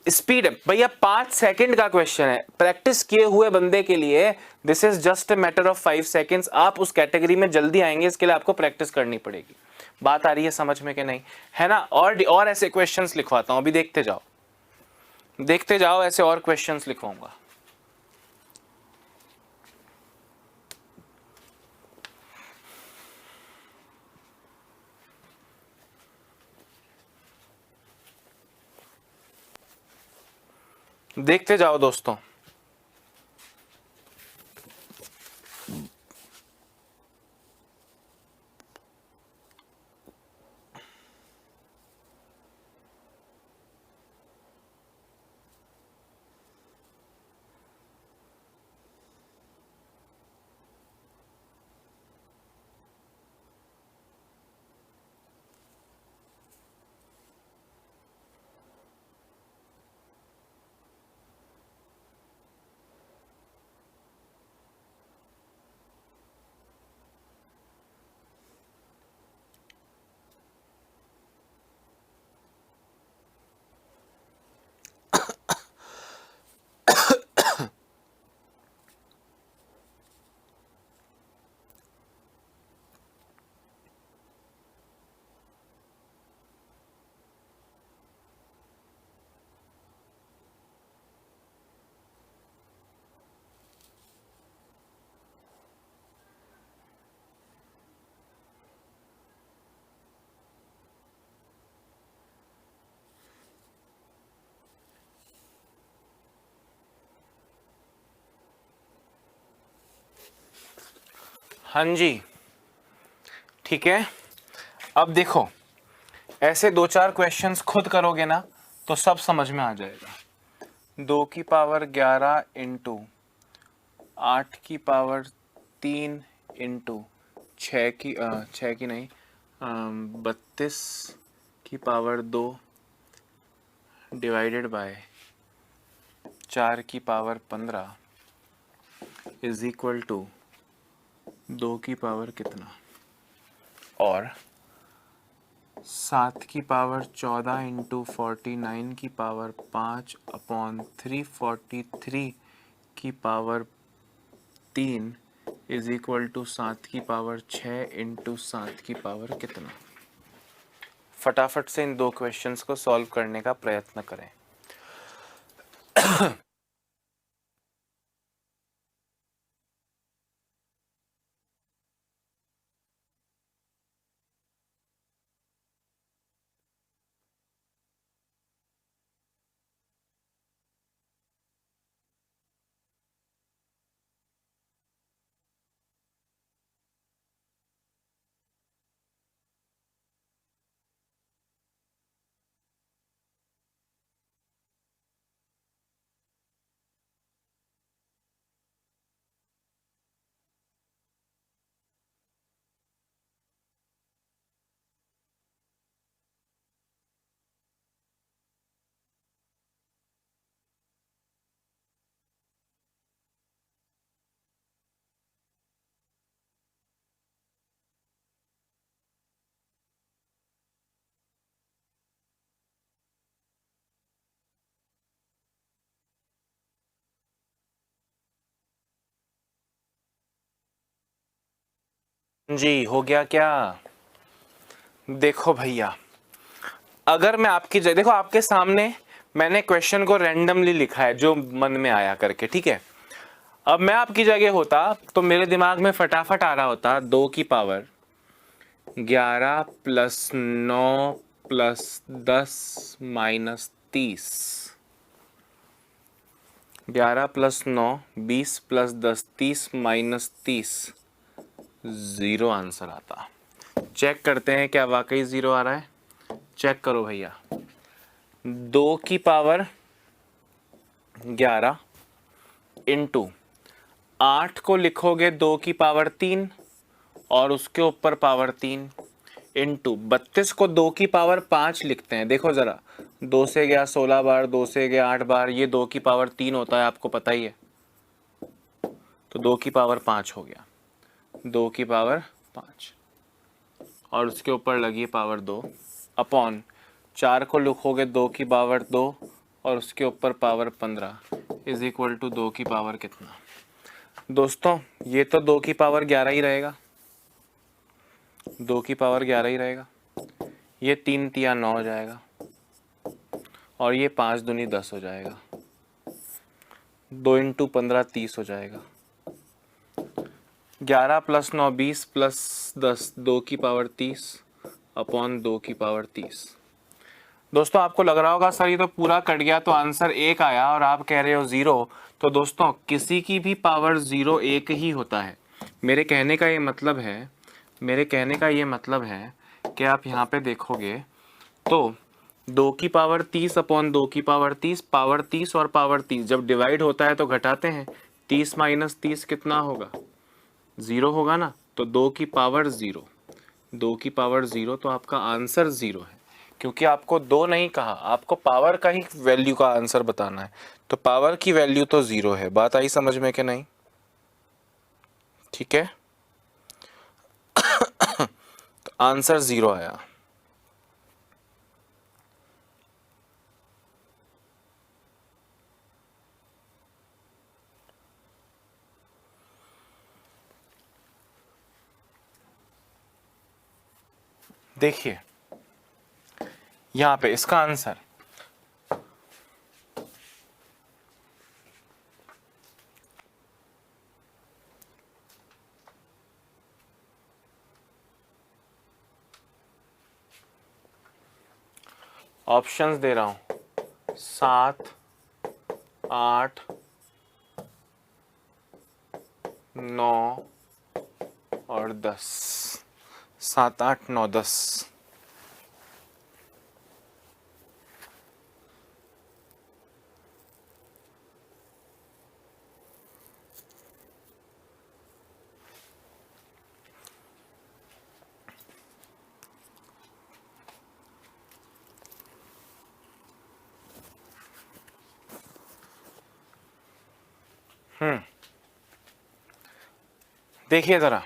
स्पीड भैया 5 सेकंड का क्वेश्चन है, प्रैक्टिस किए हुए बंदे के लिए this is just a matter of 5 seconds. आप उस कैटेगरी में जल्दी आएंगे, इसके लिए आपको प्रैक्टिस करनी पड़ेगी। बात आ रही है समझ में कि नहीं, है ना? और ऐसे क्वेश्चंस लिखवाता हूं, अभी देखते जाओ देखते जाओ, ऐसे और क्वेश्चंस लिखवाऊंगा। देखते जाओ दोस्तों। हाँ जी, ठीक है। अब देखो, ऐसे 2-4 क्वेश्चंस खुद करोगे ना तो सब समझ में आ जाएगा। 2 की पावर 11 इंटू 8 की पावर 3 इंटू 6 की नहीं, 32 की पावर 2 डिवाइडेड बाय 4 की पावर 15 इज इक्वल टू 2 की पावर कितना, और 7 की पावर 14 इंटू 49 की पावर 5 अपॉन 343 की पावर 3 इज इक्वल टू 7 की पावर 6 इंटू 7 की पावर कितना। फटाफट से इन 2 क्वेश्चंस को सॉल्व करने का प्रयत्न करें। जी हो गया क्या? देखो भैया, अगर मैं आपकी जगह, देखो आपके सामने मैंने क्वेश्चन को रैंडमली लिखा है जो मन में आया करके, ठीक है। अब मैं आपकी जगह होता तो मेरे दिमाग में फटाफट आ रहा होता 2 की power 11 plus 9 plus 10 minus 30, 11 plus 9 20 plus 10 30 minus 30, 0 answer आता। चेक करते हैं क्या वाकई 0 आ रहा है। चेक करो भैया, 2 की पावर 11 इंटू 8 को लिखोगे 2 की पावर 3 और उसके ऊपर पावर 3 इंटू 32 को 2 की पावर 5 लिखते हैं। देखो ज़रा, 2 से गया 16 बार, 2 से गया 8 बार, ये 2 की पावर 3 होता है, आपको पता ही है। तो 2 की पावर 5 हो गया, 2 की पावर 5 और उसके ऊपर लगी पावर 2 अपॉन 4 को लिखोगे 2 की पावर 2 और उसके ऊपर पावर 15 इज इक्वल टू 2 की पावर कितना। दोस्तों ये तो 2 की पावर 11 ही रहेगा, 2 की पावर 11 ही रहेगा। ये 3 तिया 9 हो जाएगा और ये 5 दूनी 10 हो जाएगा, 2 इंटू 15 30 हो जाएगा। 11 प्लस 9 20 प्लस 10 2 की पावर 30 अपॉन 2 की पावर 30। दोस्तों आपको लग रहा होगा सर ये तो पूरा कट गया तो आंसर 1 आया और आप कह रहे हो 0। तो दोस्तों किसी की भी पावर 0 1 ही होता है। मेरे कहने का ये मतलब है, मेरे कहने का ये मतलब है कि आप यहाँ पे देखोगे तो 2 की पावर 30 अपॉन 2 की पावर 30, पावर 30 और पावर 30 जब डिवाइड होता है तो घटाते हैं। 30 माइनस 30 कितना होगा? 0 होगा ना। तो 2 की पावर 0, 2 की पावर 0, तो आपका आंसर 0 है। क्योंकि आपको 2 नहीं कहा, आपको पावर का ही वैल्यू का आंसर बताना है, तो पावर की वैल्यू तो 0 है। बात आई समझ में कि नहीं? ठीक है, तो आंसर 0 आया। देखिए यहाँ पे इसका आंसर ऑप्शंस दे रहा हूं, 7 8 9 और 10, 7 8 9 10। देखिए ज़रा,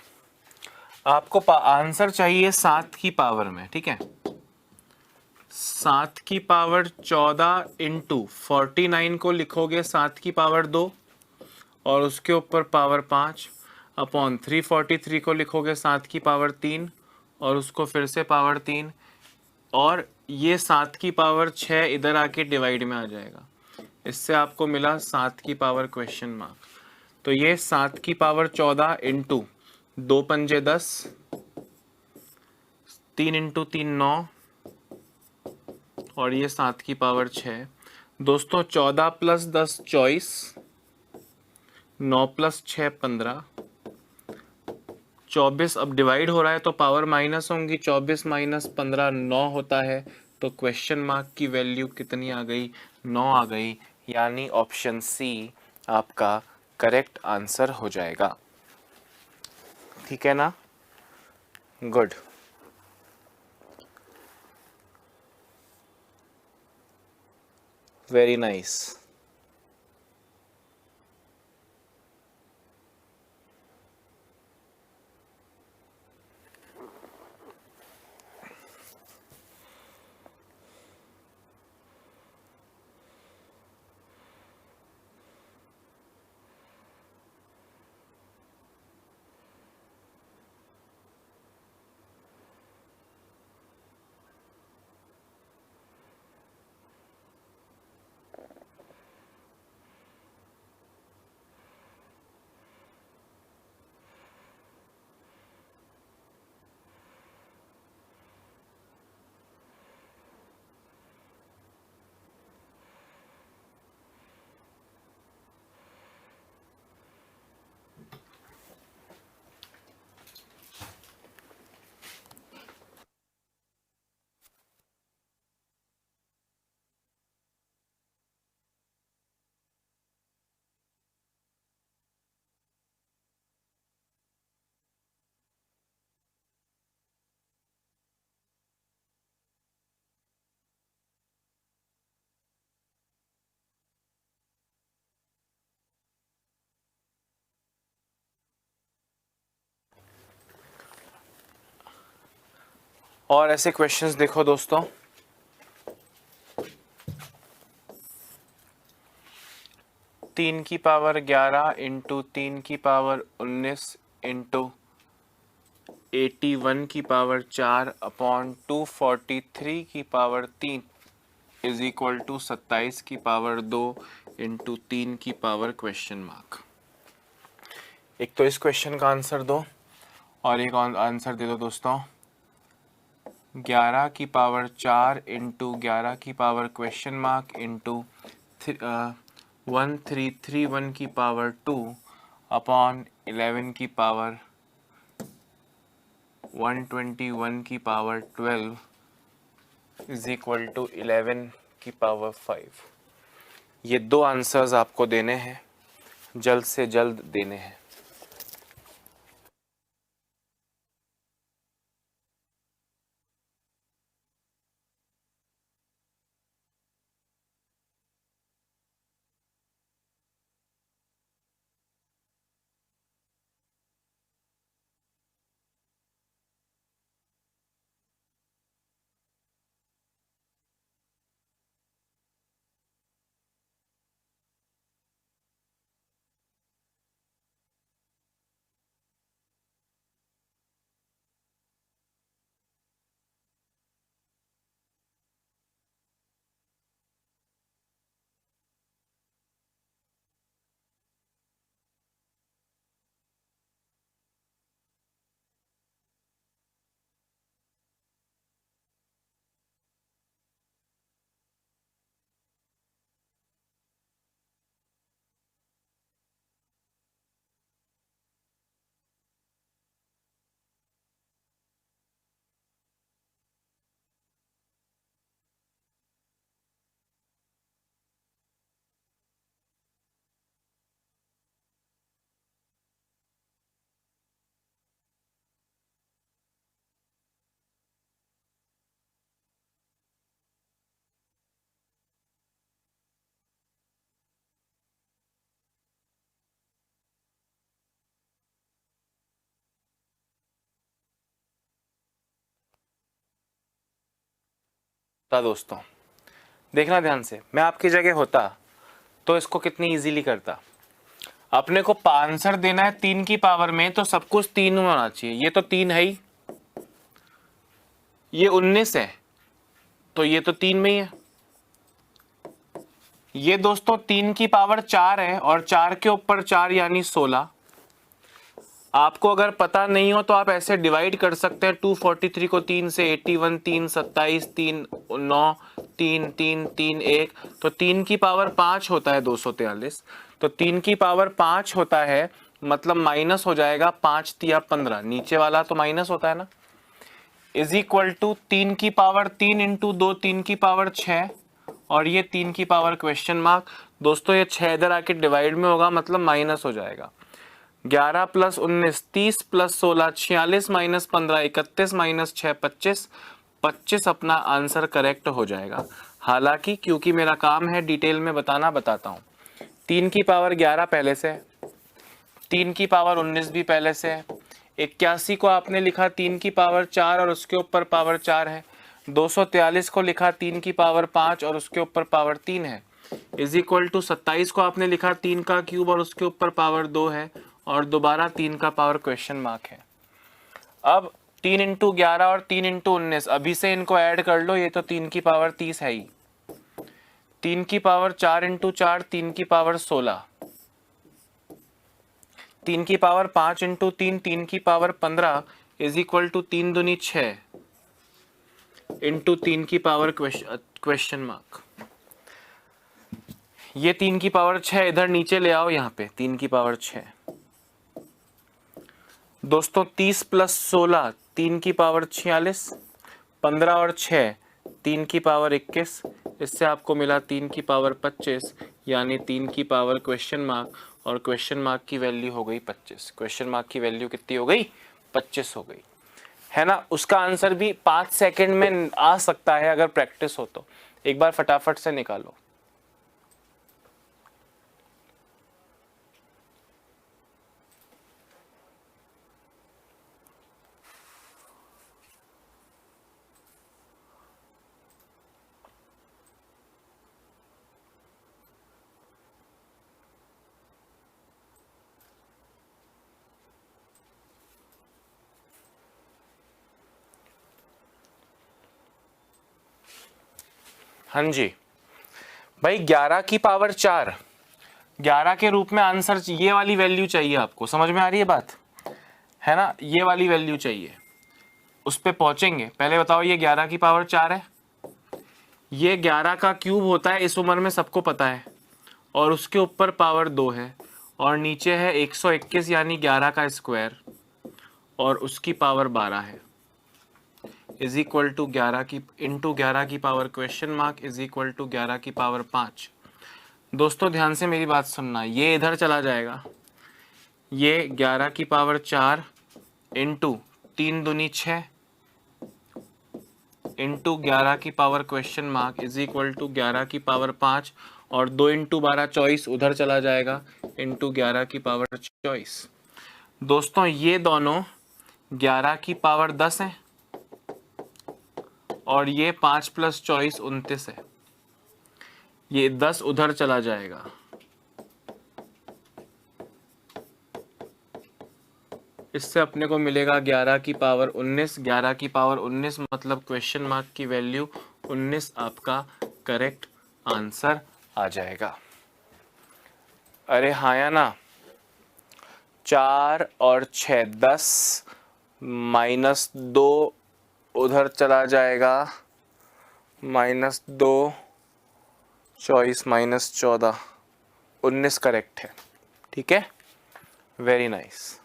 आपको आंसर चाहिए 7 की पावर में, ठीक है। 7 की पावर 14 इंटू 49 को लिखोगे 7 की पावर 2 और उसके ऊपर पावर 5 अपॉन 343 को लिखोगे 7 की पावर 3 और उसको फिर से पावर 3, और ये 7 की पावर 6 इधर आके डिवाइड में आ जाएगा। इससे आपको मिला 7 की पावर क्वेश्चन मार्क। तो ये 7 की पावर 14 इंटू 2 पंजे 10, 3 इंटू 3 9, और ये 7 की पावर 6। दोस्तों 14 प्लस 10 24, 9 प्लस 6 15, 24 अब डिवाइड हो रहा है तो पावर माइनस होंगी, 24 माइनस 15 9 होता है। तो क्वेश्चन मार्क की वैल्यू कितनी आ गई? 9 आ गई, यानी ऑप्शन सी आपका करेक्ट आंसर हो जाएगा। ठीक है ना? गुड। Very nice. और ऐसे क्वेश्चंस देखो दोस्तों, 3 की पावर 11 इंटू 3 की पावर 19 इंटू 81 की पावर 4 अपॉन 243 की पावर 3 इज इक्वल टू 27 की पावर 2 इंटू 3 की पावर क्वेश्चन मार्क। एक तो इस क्वेश्चन का आंसर दो और एक आंसर दे दो दोस्तों, 11 की पावर 4 इंटू 11 की पावर क्वेश्चन मार्क इंटू 1331 की पावर 2 अपॉन 11 की पावर 121 की पावर 12 इज इक्वल टू 11 की पावर 5। ये दो आंसर्स आपको देने हैं, जल्द से जल्द देने हैं। दोस्तों देखना ध्यान से, मैं आपकी जगह होता तो इसको कितनी इजीली करता। अपने को आंसर देना है 3 की पावर में, तो सब कुछ 3 में होना चाहिए। ये तो 3 है ही, ये 19 है तो ये तो 3 में ही है। ये दोस्तों 3 की पावर 4 है और 4 के ऊपर 4 यानी 16। आपको अगर पता नहीं हो तो आप ऐसे डिवाइड कर सकते हैं 243 को 3 से, 81, 3, 27, 3, 9, 3, 3, 3, 1, तो 3 की पावर 5 होता है 243। तो 3 की पावर 5 होता है, मतलब माइनस हो जाएगा 5 तिया 15, नीचे वाला तो माइनस होता है ना, इज इक्वल टू 3 की पावर 3 इंटू 2, 3 की पावर 6, और ये 3 की पावर क्वेश्चन मार्क। दोस्तों ये 6 इधर आके डिवाइड में होगा, मतलब माइनस हो जाएगा। 11 प्लस 19 30 प्लस 16 46 माइनस 15 31 माइनस 6 25, 25 अपना आंसर करेक्ट हो जाएगा। हालांकि क्योंकि मेरा काम है डिटेल में बताना, बताता हूँ। 3 की पावर 11 पहले से है, 3 की पावर 19 भी पहले से है, 81 को आपने लिखा 3 की पावर 4 और उसके ऊपर पावर 4 है, 243 को लिखा 3 की पावर 5 और उसके ऊपर पावर 3 है, इज इक्वल टू 27 को आपने लिखा 3 का क्यूब और उसके ऊपर पावर 2 है, और दोबारा 3 का पावर क्वेश्चन मार्क है। अब 3 इंटू 11 और 3 इंटू 19 अभी से इनको ऐड कर लो, ये तो 3 की पावर 30 है ही। 3 की पावर 4 इंटू 4 3 की पावर 16, 3 की पावर 5 इंटू 3 3 की पावर 15 इज इक्वल टू 3 दूनी 6 इंटू 3 की पावर क्वेश्चन मार्क। ये 3 की पावर 6 इधर नीचे ले आओ, यहाँ पे 3 की पावर 6। दोस्तों 30 प्लस 16 3 की पावर 46, 15 और 6 3 की पावर 21, इससे आपको मिला 3 की पावर 25, यानी 3 की पावर क्वेश्चन मार्क, और क्वेश्चन मार्क की वैल्यू हो गई 25। क्वेश्चन मार्क की वैल्यू कितनी हो गई? 25 हो गई, है ना। उसका आंसर भी 5 सेकंड में आ सकता है अगर प्रैक्टिस हो तो। एक बार फटाफट से निकालो। हाँ जी भाई, 11 की पावर 4 11 के रूप में आंसर, ये वाली वैल्यू चाहिए आपको। समझ में आ रही है बात, है ना। ये वाली वैल्यू चाहिए, उस पे पहुंचेंगे। पहले बताओ, ये 11 की पावर 4 है, ये 11 का क्यूब होता है इस उम्र में, सबको पता है, और उसके ऊपर पावर 2 है, और नीचे है 121 यानी 11 का स्क्वायर, और उसकी पावर 12 है, इज इक्वल टू 11 की इंटू 11 की power question mark is equal to 11 की पावर 5। दोस्तों ध्यान से मेरी बात सुनना, ये इधर चला जाएगा, ये 11 की पावर 4 इंटू 3 दूनी 6 इंटू 11 की power question mark is equal to 11 की पावर 5, और 2 इंटू 12 24 उधर चला जाएगा, इंटू 11 की पावर 24। दोस्तों ये दोनों 11 की पावर 10 है, और ये 5 प्लस 24 29 है, ये 10 उधर चला जाएगा, इससे अपने को मिलेगा 11 की पावर 19। 11 की पावर 19 मतलब क्वेश्चन मार्क की वैल्यू 19 आपका करेक्ट आंसर आ जाएगा। अरे हाँ या ना। 4 और 6 10 माइनस 2 उधर चला जाएगा, -2 24 माइनस 14 19 करेक्ट है। ठीक है, वेरी नाइस।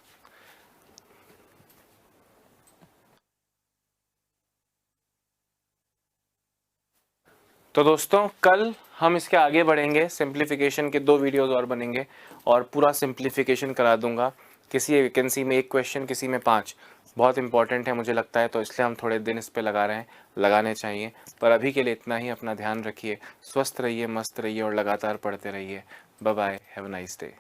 तो दोस्तों कल हम इसके आगे बढ़ेंगे, सिंप्लीफिकेशन के 2 वीडियोस और बनेंगे, और पूरा सिंप्लीफिकेशन करा दूंगा। किसी वैकेंसी में 1 क्वेश्चन, किसी में 5, बहुत इंपॉर्टेंट है मुझे लगता है, तो इसलिए हम थोड़े दिन इस पे लगा रहे हैं, लगाने चाहिए। पर अभी के लिए इतना ही। अपना ध्यान रखिए, स्वस्थ रहिए, मस्त रहिए और लगातार पढ़ते रहिए। Bye bye, have a nice day.